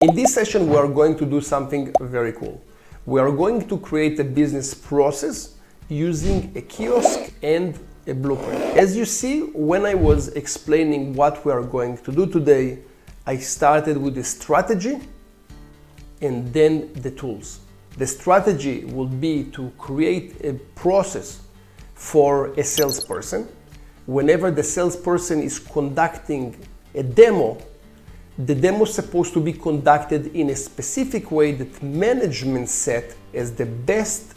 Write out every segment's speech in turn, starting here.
In this session, we are going to do something very cool. We are going to create a business process using a kiosk and a blueprint. As you see, when I was explaining what we are going to do today, I started with the strategy and then the tools. The strategy will be to create a process for a salesperson. Whenever the salesperson is conducting a demo, the demo is supposed to be conducted in a specific way that management set as the best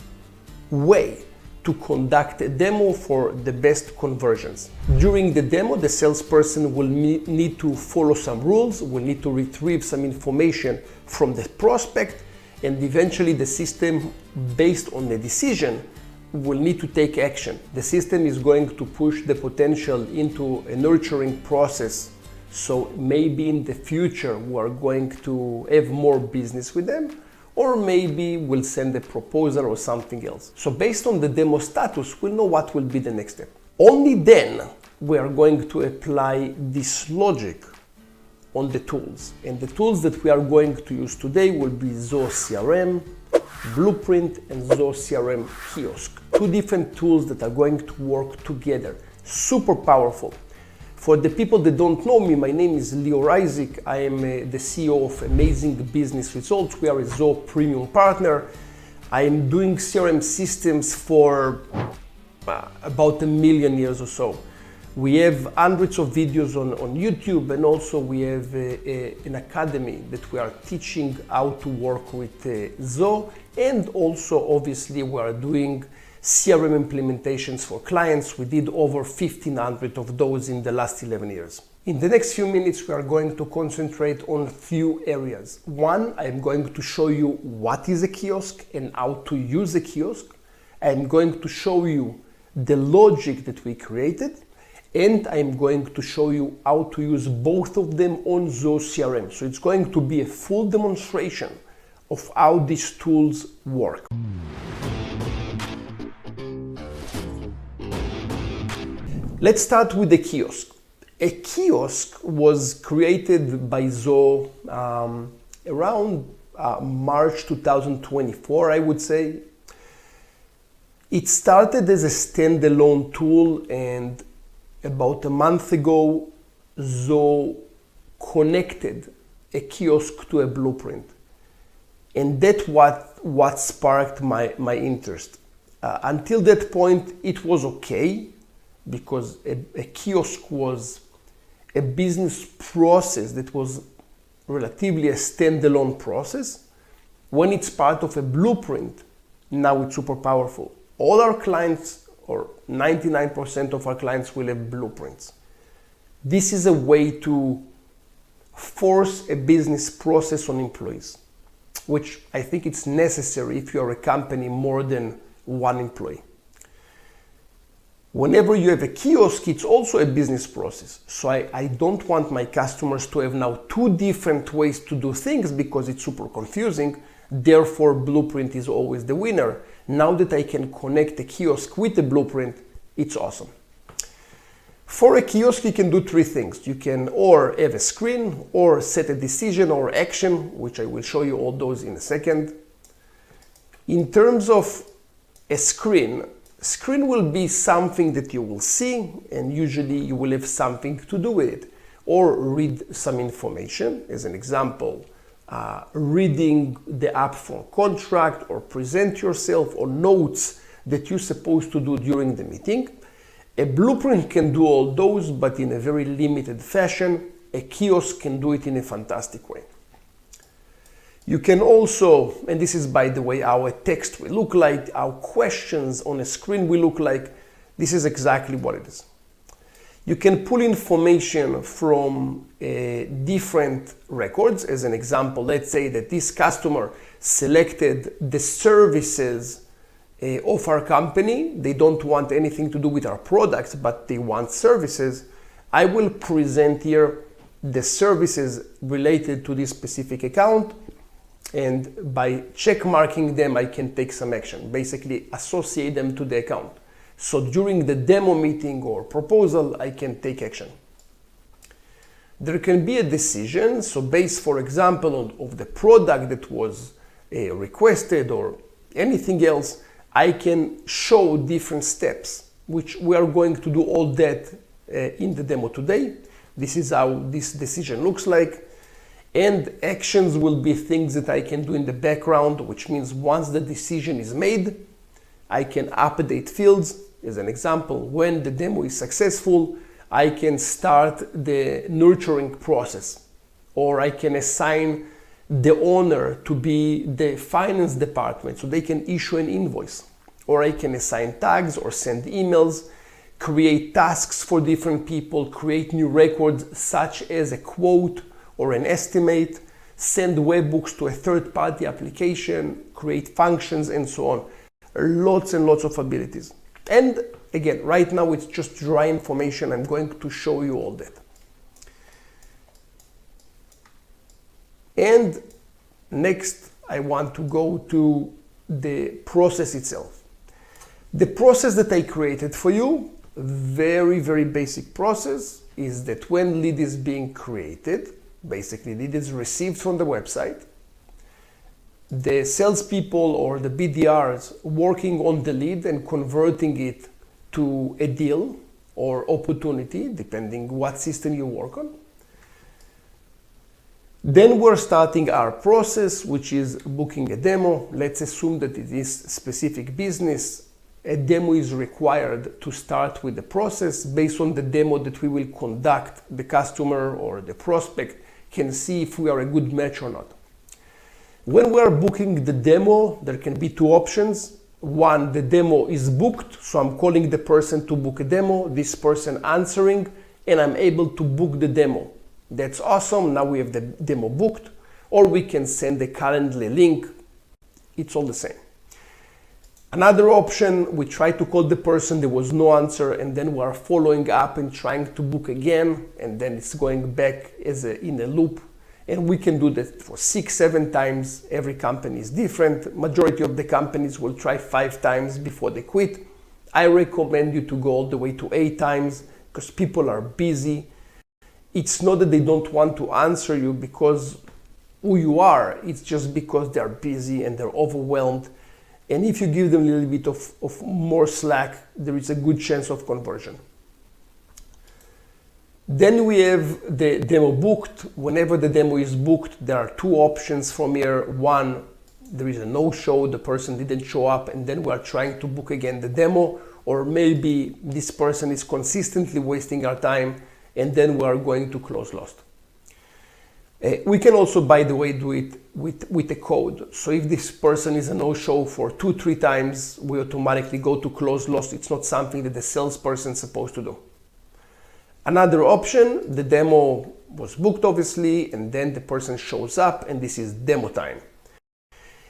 way to conduct a demo for the best conversions. During the demo, the salesperson will need to follow some rules, will need to retrieve some information from the prospect, and eventually the system, based on the decision, will need to take action. The system is going to push the potential into a nurturing process. So maybe in the future we are going to have more business with them, or maybe we'll send a proposal or something else. So based on the demo status, we'll know what will be the next step. Only then we are going to apply this logic on the tools. And the tools that we are going to use today will be Zoho CRM Blueprint and Zoho CRM Kiosk. Two different tools that are going to work together. Super powerful. For the people that don't know me, my name is Lior Isaac. I am the CEO of Amazing Business Results. We are a Zoho premium partner. I am doing CRM systems for about 1 million years or so. We have hundreds of videos on YouTube, and also we have an academy that we are teaching how to work with Zoho, and also obviously we are doing CRM implementations for clients. We did over 1,500 of those in the last 11 years. In the next few minutes, we are going to concentrate on a few areas. One, I'm going to show you what is a kiosk and how to use a kiosk. I'm going to show you the logic that we created, and I'm going to show you how to use both of them on Zoho CRM. So it's going to be a full demonstration of how these tools work. Let's start with the kiosk. A kiosk was created by Zoho around March 2024, I would say. It started as a standalone tool, and about a month ago, Zoho connected a kiosk to a blueprint. And that's what sparked my interest. Until that point, it was okay, because a kiosk was a business process that was relatively a standalone process. When it's part of a blueprint, now it's super powerful. All our clients, or 99% of our clients, will have blueprints. This is a way to force a business process on employees, which I think it's necessary if you're a company more than one employee. Whenever you have a kiosk, it's also a business process. So I don't want my customers to have now two different ways to do things, because it's super confusing. Therefore, blueprint is always the winner. Now that I can connect a kiosk with a blueprint, it's awesome. For a kiosk, you can do three things. You can or have a screen, or set a decision or action, which I will show you all those in a second. In terms of a screen will be something that you will see, and usually you will have something to do with it, or read some information. As an example, reading the upfront contract, or present yourself, or notes that you're supposed to do during the meeting. A blueprint can do all those, but in a very limited fashion. A kiosk can do it in a fantastic way. You can also, and this is by the way how a text will look like, how questions on a screen will look like, this is exactly what it is. You can pull information from different records. As an example, let's say that this customer selected the services of our company. They don't want anything to do with our products, but they want services. I will present here the services related to this specific account, and by check marking them, I can take some action, basically associate them to the account. So during the demo meeting or proposal, I can take action. There can be a decision, so based, for example, of the product that was requested or anything else, I can show different steps, which we are going to do all that in the demo today. This is how this decision looks like. And actions will be things that I can do in the background, which means once the decision is made, I can update fields. As an example, when the demo is successful, I can start the nurturing process, or I can assign the owner to be the finance department so they can issue an invoice, or I can assign tags or send emails, create tasks for different people, create new records such as a quote or an estimate, send webhooks to a third-party application, create functions, and so on. Lots and lots of abilities. And again, right now it's just dry information. I'm going to show you all that. And next, I want to go to the process itself. The process that I created for you, very, very basic process, is that when lead is being created, basically lead is received from the website, the salespeople or the BDRs working on the lead and converting it to a deal or opportunity, depending what system you work on. Then we're starting our process, which is booking a demo. Let's assume that it is specific business. A demo is required to start with the process. Based on the demo that we will conduct, the customer or the prospect can see if we are a good match or not. When we are booking the demo, there can be two options. One, the demo is booked, so I'm calling the person to book a demo, this person answering, and I'm able to book the demo. That's awesome, now we have the demo booked. Or we can send a Calendly link, it's all the same. Another option, we try to call the person, there was no answer, and then we are following up and trying to book again, and then it's going back in a loop. And we can do that for 6-7 times. Every company is different. Majority of the companies will try 5 times before they quit. I recommend you to go all the way to 8 times because people are busy. It's not that they don't want to answer you because who you are. It's just because they're busy and they're overwhelmed. And if you give them a little bit of more slack, there is a good chance of conversion. Then we have the demo booked. Whenever the demo is booked, there are two options from here. One, there is a no-show, the person didn't show up, and then we are trying to book again the demo, or maybe this person is consistently wasting our time, and then we are going to close lost. We can also, by the way, do it with a code. So if this person is a no-show for 2-3 times, we automatically go to close lost. It's not something that the salesperson is supposed to do. Another option, the demo was booked obviously, and then the person shows up, and this is demo time.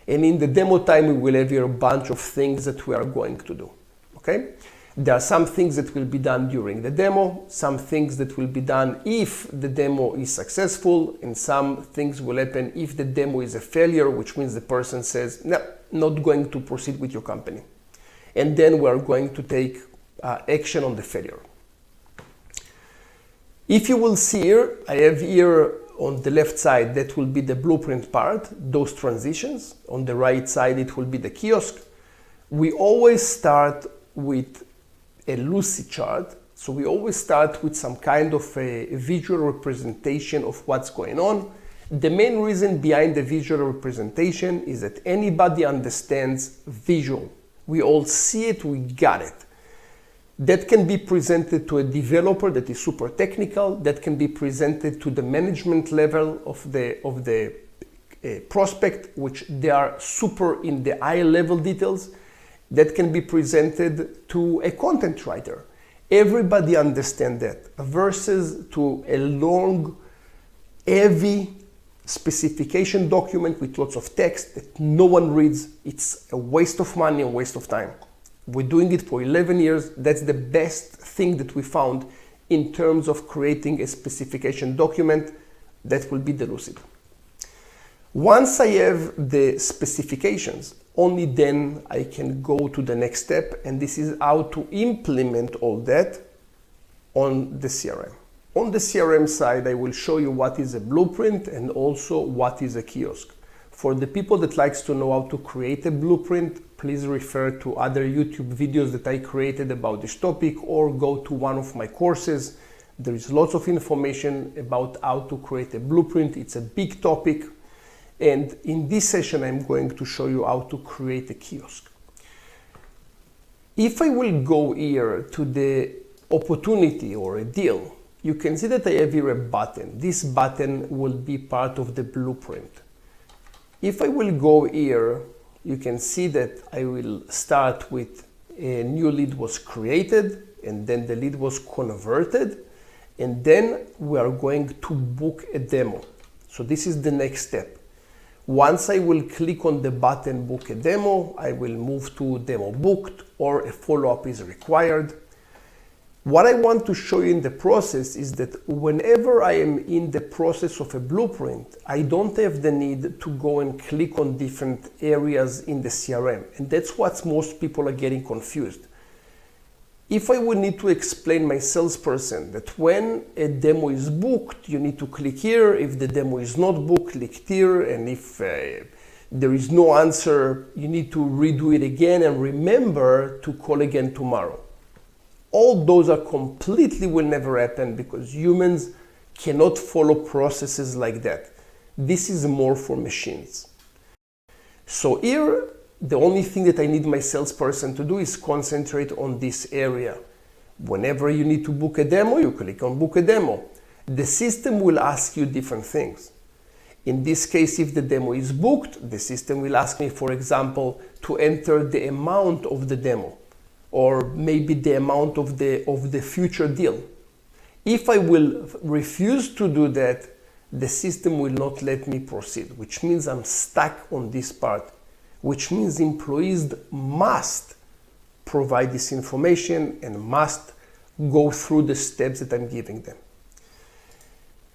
And in the demo time, we will have here a bunch of things that we are going to do, okay? There are some things that will be done during the demo, some things that will be done if the demo is successful, and some things will happen if the demo is a failure, which means the person says, no, not going to proceed with your company. And then we are going to take action on the failure. If you will see here, I have here on the left side, that will be the blueprint part, those transitions. On the right side, it will be the kiosk. We always start with a Lucid chart. So we always start with some kind of a visual representation of what's going on. The main reason behind the visual representation is that anybody understands visual. We all see it, we got it. That can be presented to a developer that is super technical, that can be presented to the management level of the prospect, which they are super in the eye level details, that can be presented to a content writer. Everybody understands that versus to a long, heavy specification document with lots of text that no one reads. It's a waste of money and waste of time. We're doing it for 11 years. That's the best thing that we found in terms of creating a specification document. That will be the Lucid. Once I have the specifications, only then I can go to the next step, and this is how to implement all that on the CRM. On the CRM side, I will show you what is a blueprint and also what is a kiosk. For the people that likes to know how to create a blueprint, please refer to other YouTube videos that I created about this topic or go to one of my courses. There is lots of information about how to create a blueprint. It's a big topic. And in this session, I'm going to show you how to create a kiosk. If I will go here to the opportunity or a deal, you can see that I have here a button. This button will be part of the blueprint. If I will go here, you can see that I will start with a new lead was created, and then the lead was converted, and then we are going to book a demo. So this is the next step. Once I will click on the button book a demo, I will move to demo booked or a follow-up is required. What I want to show you in the process is that whenever I am in the process of a blueprint, I don't have the need to go and click on different areas in the CRM. And that's what most people are getting confused. If I would need to explain my salesperson that when a demo is booked, you need to click here. If the demo is not booked, click here. And if there is no answer, you need to redo it again and remember to call again tomorrow. All those are completely will never happen because humans cannot follow processes like that. This is more for machines. So here, the only thing that I need my salesperson to do is concentrate on this area. Whenever you need to book a demo, you click on book a demo. The system will ask you different things. In this case, if the demo is booked, the system will ask me, for example, to enter the amount of the demo, or maybe the amount of the future deal. If I will refuse to do that, the system will not let me proceed, which means I'm stuck on this part, which means employees must provide this information and must go through the steps that I'm giving them.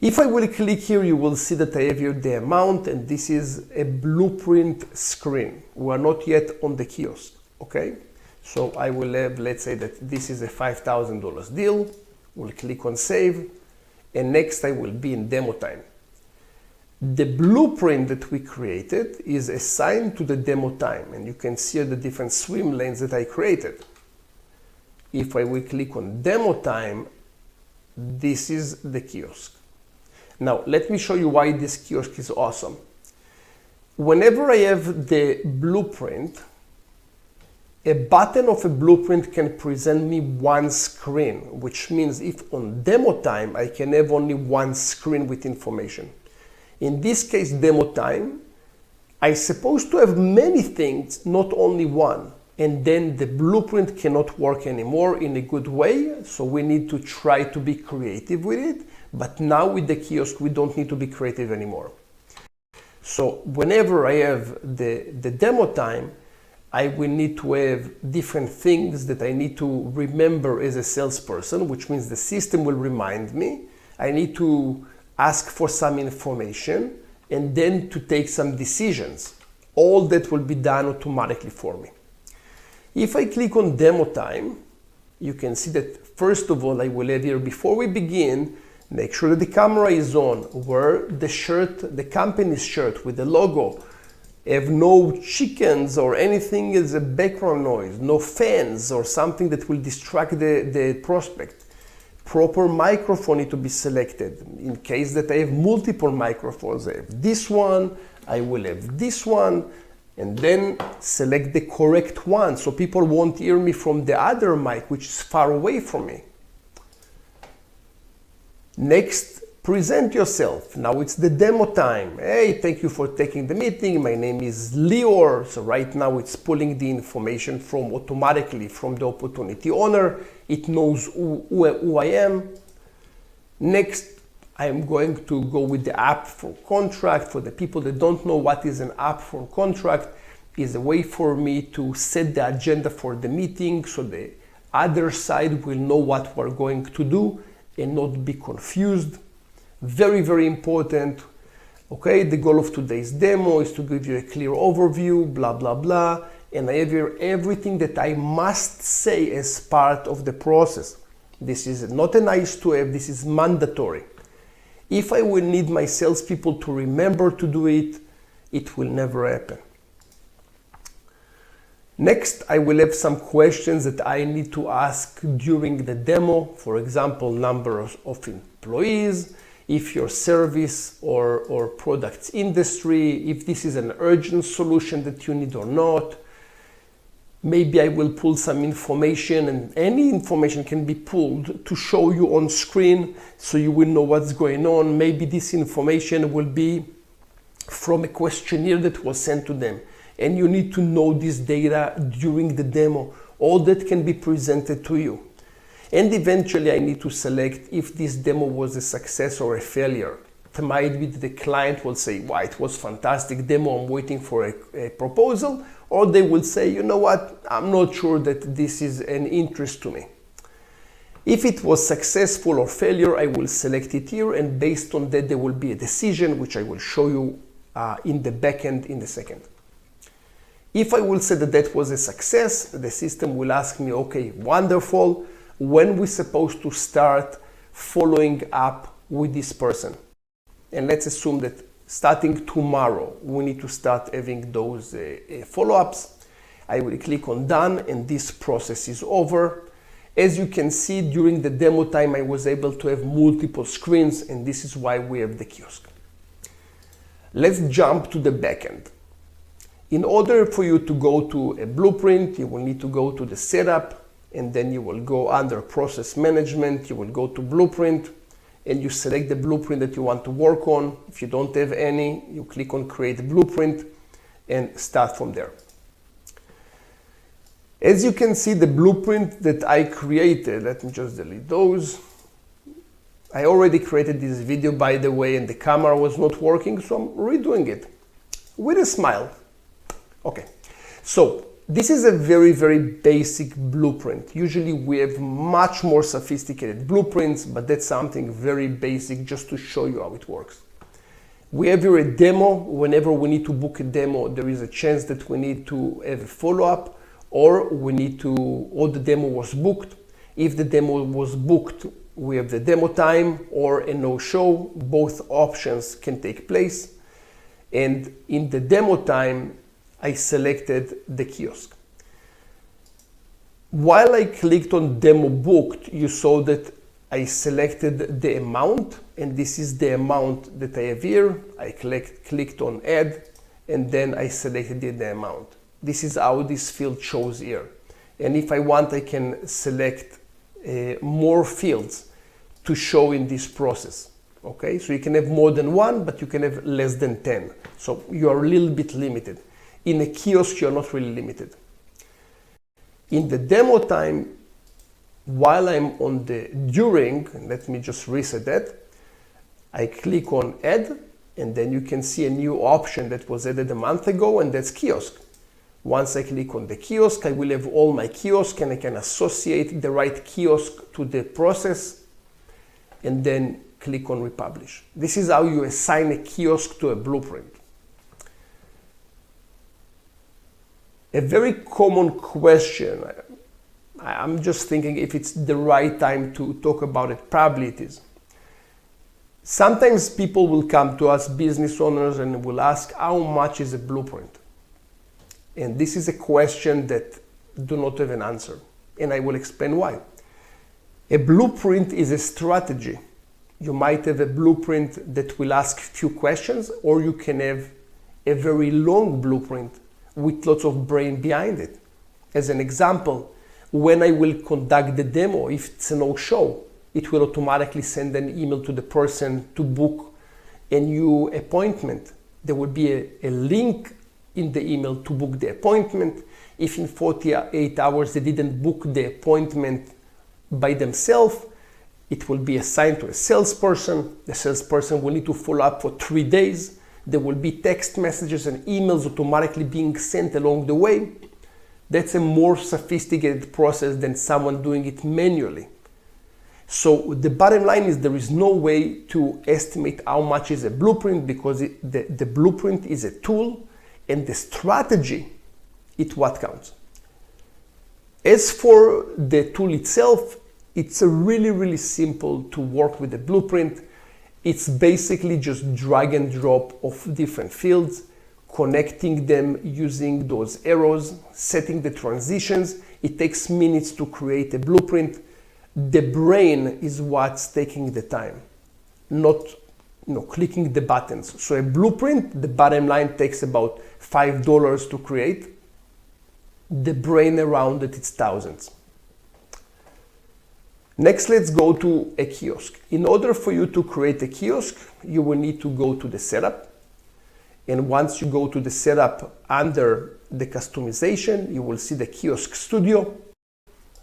If I will click here, you will see that I have here the amount, and this is a blueprint screen. We are not yet on the kiosk, okay? So I will have, let's say that this is a $5,000 deal. We'll click on save, and next I will be in demo time. The blueprint that we created is assigned to the demo time, and you can see the different swim lanes that I created. If I will click on demo time, this is the kiosk. Now, let me show you why this kiosk is awesome. Whenever I have the blueprint, a button of a blueprint can present me one screen, which means if on demo time, I can have only one screen with information. In this case, demo time, I'm supposed to have many things, not only one. And then the blueprint cannot work anymore in a good way. So we need to try to be creative with it. But now with the kiosk, we don't need to be creative anymore. So whenever I have the demo time, I will need to have different things that I need to remember as a salesperson, which means the system will remind me. I need to ask for some information and then to take some decisions. All that will be done automatically for me. If I click on demo time, you can see that first of all, I will have here, before we begin, make sure that the camera is on, wear the shirt, the company's shirt with the logo, have no chickens or anything as a background noise, no fans or something that will distract the prospect. Proper microphone need to be selected. In case that I have multiple microphones, I have this one, I will have this one, and then select the correct one so people won't hear me from the other mic, which is far away from me. Next, present yourself. Now it's the demo time. Hey, thank you for taking the meeting. My name is Lior. So right now it's pulling the information from automatically from the opportunity owner. It knows who I am. Next, I'm going to go with the app for contract. For the people that don't know what is an app for contract, is a way for me to set the agenda for the meeting so the other side will know what we're going to do and not be confused. Very, very important. Okay, the goal of today's demo is to give you a clear overview, blah, blah, blah. And I have here everything that I must say as part of the process. This is not a nice to have, this is mandatory. If I will need my salespeople to remember to do it, it will never happen. Next, I will have some questions that I need to ask during the demo. For example, number of employees, if your service or products industry, if this is an urgent solution that you need or not. Maybe I will pull some information, and any information can be pulled to show you on screen so you will know what's going on. Maybe this information will be from a questionnaire that was sent to them, and you need to know this data during the demo. All that can be presented to you. And eventually I need to select if this demo was a success or a failure. It might be that the client will say, wow, it was fantastic demo, I'm waiting for a proposal. Or they will say, you know what, I'm not sure that this is an interest to me. If it was successful or failure, I will select it here, and based on that there will be a decision which I will show you in the backend in a second. If I will say that that was a success, the system will ask me, okay, wonderful, when we're supposed to start following up with this person. And let's assume that starting tomorrow, we need to start having those follow-ups. I will click on done, and this process is over. As you can see, during the demo time, I was able to have multiple screens, and this is why we have the kiosk. Let's jump to the backend. In order for you to go to a blueprint, you will need to go to the setup, and then you will go under process management, you will go to blueprint, and you select the blueprint that you want to work on. If you don't have any, you click on create blueprint and start from there. As you can see, the blueprint that I created, let me just delete those. I already created this video, by the way, and the camera was not working, so I'm redoing it with a smile. Okay, so this is a very, very basic blueprint. Usually we have much more sophisticated blueprints, but that's something very basic just to show you how it works. We have here a demo. Whenever we need to book a demo, there is a chance that we need to have a follow-up, or the demo was booked. If the demo was booked, we have the demo time or a no-show. Both options can take place. And in the demo time, I selected the kiosk. While I clicked on demo booked, you saw that I selected the amount, and this is the amount that I have here. I clicked on add, and then I selected the amount. This is how this field shows here. And if I want, I can select more fields to show in this process. Okay, so you can have more than one, but you can have less than 10. So you are a little bit limited. In a kiosk, you're not really limited. In the demo time, while I'm on the during, let me just reset that, I click on add, and then you can see a new option that was added a month ago, and that's kiosk. Once I click on the kiosk, I will have all my kiosks, and I can associate the right kiosk to the process, and then click on republish. This is how you assign a kiosk to a blueprint. A very common question, I'm just thinking if it's the right time to talk about it, probably it is. Sometimes people will come to us, business owners, and will ask, how much is a blueprint? And this is a question that do not have an answer, and I will explain why. A blueprint is a strategy. You might have a blueprint that will ask few questions, or you can have a very long blueprint with lots of brain behind it. As an example, when I will conduct the demo, if it's a no-show, it will automatically send an email to the person to book a new appointment. There will be a link in the email to book the appointment. If in 48 hours they didn't book the appointment by themselves, it will be assigned to a salesperson. The salesperson will need to follow up for 3 days. There will be text messages and emails automatically being sent along the way. That's a more sophisticated process than someone doing it manually. So the bottom line is there is no way to estimate how much is a blueprint, because the blueprint is a tool, and the strategy is what counts. As for the tool itself, It's a really simple to work with the blueprint. It's basically just drag and drop of different fields, connecting them using those arrows, setting the transitions. It takes minutes to create a blueprint. The brain is what's taking the time, not clicking the buttons. So a blueprint, the bottom line takes about $5 to create. The brain around it, it's thousands. Next, let's go to a kiosk. In order for you to create a kiosk, you will need to go to the setup. And once you go to the setup under the customization, you will see the kiosk studio.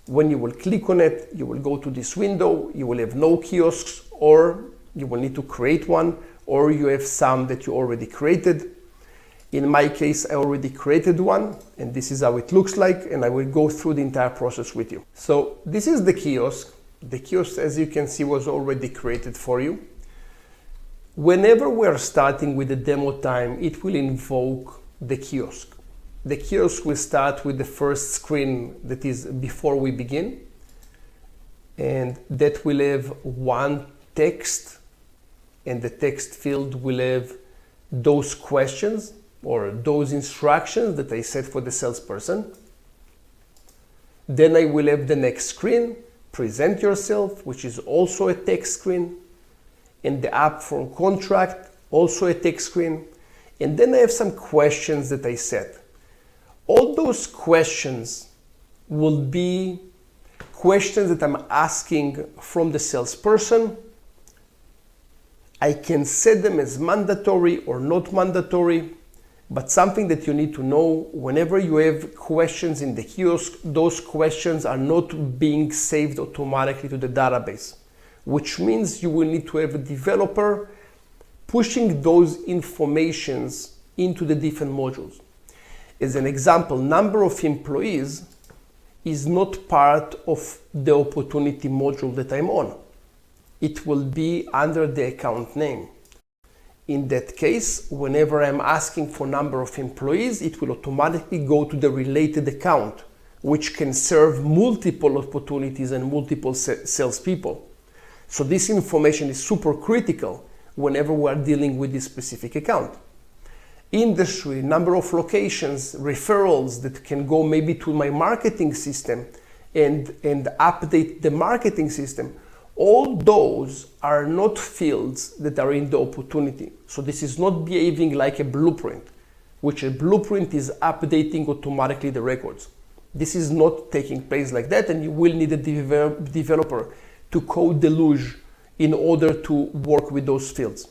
When you will click on it, you will go to this window. You will have no kiosks, or you will need to create one, or you have some that you already created. In my case, I already created one, and this is how it looks like, and I will go through the entire process with you. So this is the kiosk. The kiosk, as you can see, was already created for you. Whenever we're starting with the demo time, it will invoke the kiosk. The kiosk will start with the first screen that is before we begin, and that will have one text, and the text field will have those questions or those instructions that I set for the salesperson. Then I will have the next screen, present yourself, which is also a text screen, and the app for contract, also a text screen. And then I have some questions that I set. All those questions will be questions that I'm asking from the salesperson. I can set them as mandatory or not mandatory, but something that you need to know, whenever you have questions in the kiosk, those questions are not being saved automatically to the database, which means you will need to have a developer pushing those informations into the different modules. As an example, number of employees is not part of the opportunity module that I'm on. It will be under the account name. In that case, whenever I'm asking for number of employees, it will automatically go to the related account, which can serve multiple opportunities and multiple salespeople. So this information is super critical whenever we're dealing with this specific account. Industry, number of locations, referrals that can go maybe to my marketing system and update the marketing system. All those are not fields that are in the opportunity. So this is not behaving like a blueprint, which a blueprint is updating automatically the records. This is not taking place like that, and you will need a developer to code the luge in order to work with those fields.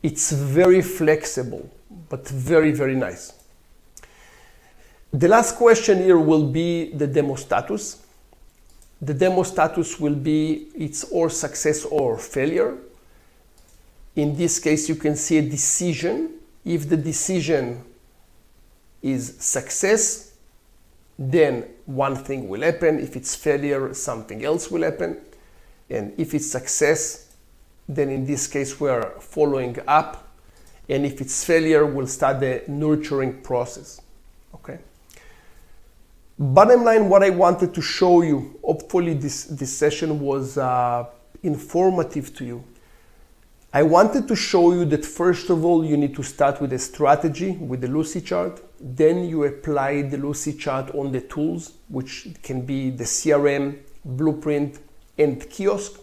It's very flexible, but very nice. The last question here will be the demo status. The demo status will be it's or success or failure. In this case, you can see a decision. If the decision is success, then one thing will happen. If it's failure, something else will happen. And if it's success, then in this case, we are following up. And if it's failure, we'll start the nurturing process. Okay. Bottom line, what I wanted to show you, hopefully this session was informative to you. I wanted to show you that first of all, you need to start with a strategy, with the Lucid chart. Then you apply the Lucid chart on the tools, which can be the CRM, Blueprint, and Kiosk.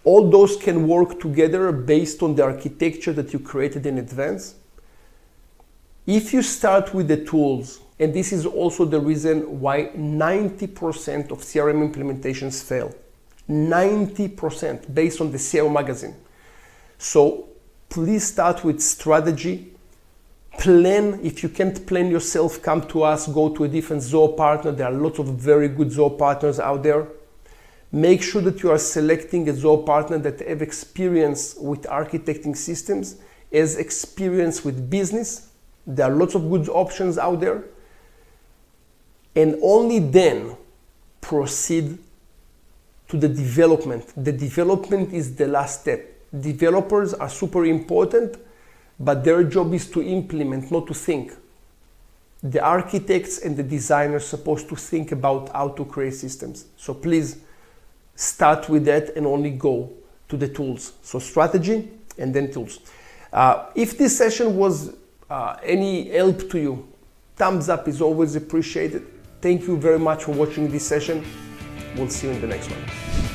All those can work together based on the architecture that you created in advance. If you start with the tools, and this is also the reason why 90% of CRM implementations fail. 90% based on the SEO magazine. So please start with strategy. Plan. If you can't plan yourself, come to us, go to a different Zoho partner. There are lots of very good Zoho partners out there. Make sure that you are selecting a Zoho partner that have experience with architecting systems, has experience with business. There are lots of good options out there. And only then proceed to the development. The development is the last step. Developers are super important, but their job is to implement, not to think. The architects and the designers are supposed to think about how to create systems. So please start with that and only go to the tools. So strategy and then tools. If this session was any help to you, thumbs up is always appreciated. Thank you very much for watching this session. We'll see you in the next one.